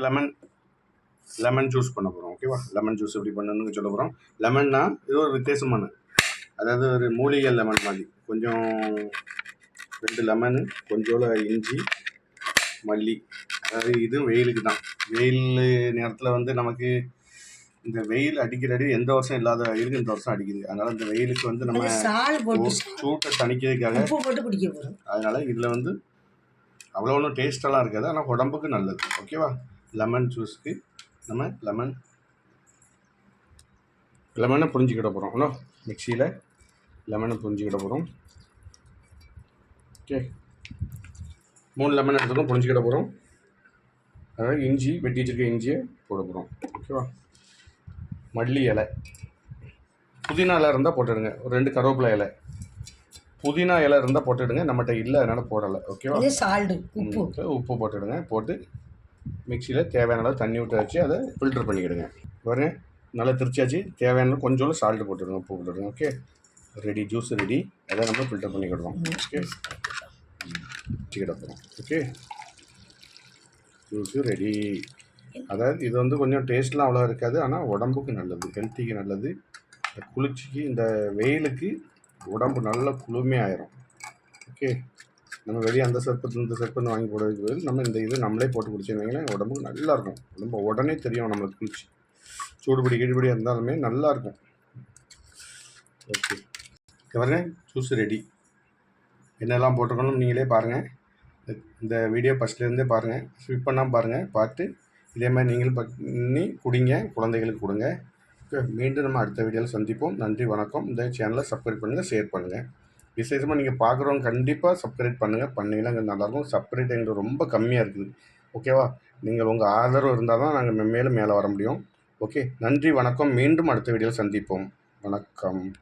Lemon lemon juice பண்ண போகிறோம். ஓகேவா? லெமன் ஜூஸ் எப்படி பண்ணணும்னு சொல்ல போகிறோம். லெமன்னா இது ஒரு வித்தியாசமான, அதாவது ஒரு மூலிகை லெமன் மாதிரி. கொஞ்சம் 2 லெமனு, கொஞ்சோல இஞ்சி, மல்லி. அதாவது இது வெயிலுக்கு தான். வெயில் நேரத்தில் வந்து நமக்கு இந்த வெயில் அடிக்கிற அடி எந்த வருஷம் இல்லாத வெயிலுக்கு இந்த வருஷம் அடிக்குது. அதனால் இந்த வெயிலுக்கு வந்து நம்ம சூட்டை தணிக்கிறதுக்காக போட்டு குடிக்க போகிறோம். அதனால் இதில் வந்து அவ்வளோ ஒன்றும் டேஸ்டெல்லாம் இருக்காது, ஆனால் உடம்புக்கு நல்லது. ஓகேவா? லெமன் ஜூஸ்க்கு நம்ம லெமனை புரிஞ்சுக்கிட போகிறோம். இன்னும் மிக்சியில் லெமனை புரிஞ்சுக்கிட போகிறோம். ஓகே, 3 லெமன் எடுத்துக்கும் புரிஞ்சுக்கிட போகிறோம். அதாவது இஞ்சி, வெட்டி வச்சுருக்க இஞ்சியை போட போகிறோம். ஓகேவா? மல்லி இலை, புதினா இலை இருந்தால் போட்டுடுங்க. ஒரு 2 கருவேப்பிலை இலை, புதினா இலை இருந்தால் போட்டுடுங்க. நம்மகிட்ட இல்லை, அதனால் போடலை. ஓகேவா? சால்ட்டு, உப்பு போட்டுடுங்க. போட்டு மிக்சியில் தேவையான அளவு தண்ணி விட்டு வச்சு அதை ஃபில்டர் பண்ணிக்கிடுங்க. பாருங்க, நல்லா திரிச்சாச்சு. தேவையான கொஞ்சோண்டு சால்ட்டு போட்டுடுங்க, உப்பு போட்டுடுங்க. Okay, ready, juice ready. அதை நம்ம ஃபில்டர் பண்ணிக்கிடுவோம். ஓகே, வச்சுக்கிட போகிறோம். Okay, juice ready. அதாவது இது வந்து கொஞ்சம் டேஸ்ட்லாம் அவ்வளோ இருக்காது, ஆனால் உடம்புக்கு நல்லது, ஹெல்த்திக்கு நல்லது. குளிர்ச்சிக்கு, இந்த வெயிலுக்கு உடம்பு நல்லா குளுமையாயிரும். ஓகே, நம்ம வெளியே அந்த சர்பத்து இந்த சர்பத்து வாங்கி போடுறதுக்கு பதில் நம்ம இந்த இது நம்மளே போட்டு குடிச்சிருந்தீங்கன்னா உடம்புக்கு நல்லாயிருக்கும். உடம்பு உடனே தெரியும் நம்மளுக்கு குளிர்ச்சி. சூடுபடி கீடுபடி இருந்தாலுமே நல்லாயிருக்கும். ஓகே, பாருங்க, ஜூஸ் ரெடி. என்னெல்லாம் போட்டிருக்கணும் நீங்களே பாருங்கள். இந்த வீடியோ ஃபஸ்ட்லேருந்தே பாருங்கள், ஸ்கிப் பண்ணாமல் பாருங்கள். பார்த்து இதே மாதிரி நீங்களும் பண்ணி குடிங்க, குழந்தைகளுக்கு கொடுங்க. ஓகே, மீண்டும் நம்ம அடுத்த வீடியோவில் சந்திப்போம். நன்றி, வணக்கம். இந்த சேனலை சப்ஸ்கிரைப் பண்ணுங்கள், ஷேர் பண்ணுங்கள். விசேஷமாக நீங்கள் பார்க்குறவங்க கண்டிப்பாக சப்ஸ்கிரைப் பண்ணுங்கள். பண்ணிங்கன்னா அங்கே நல்லாயிருக்கும். சப்ஸ்கிரைப் எங்களுக்கு ரொம்ப கம்மியாக இருக்குது. ஓகேவா? நீங்கள் உங்கள் ஆதரவு இருந்தால் தான் நாங்கள் மேலும் மேலே வர முடியும். ஓகே, நன்றி, வணக்கம். மீண்டும் அடுத்த வீடியோவில் சந்திப்போம். வணக்கம்.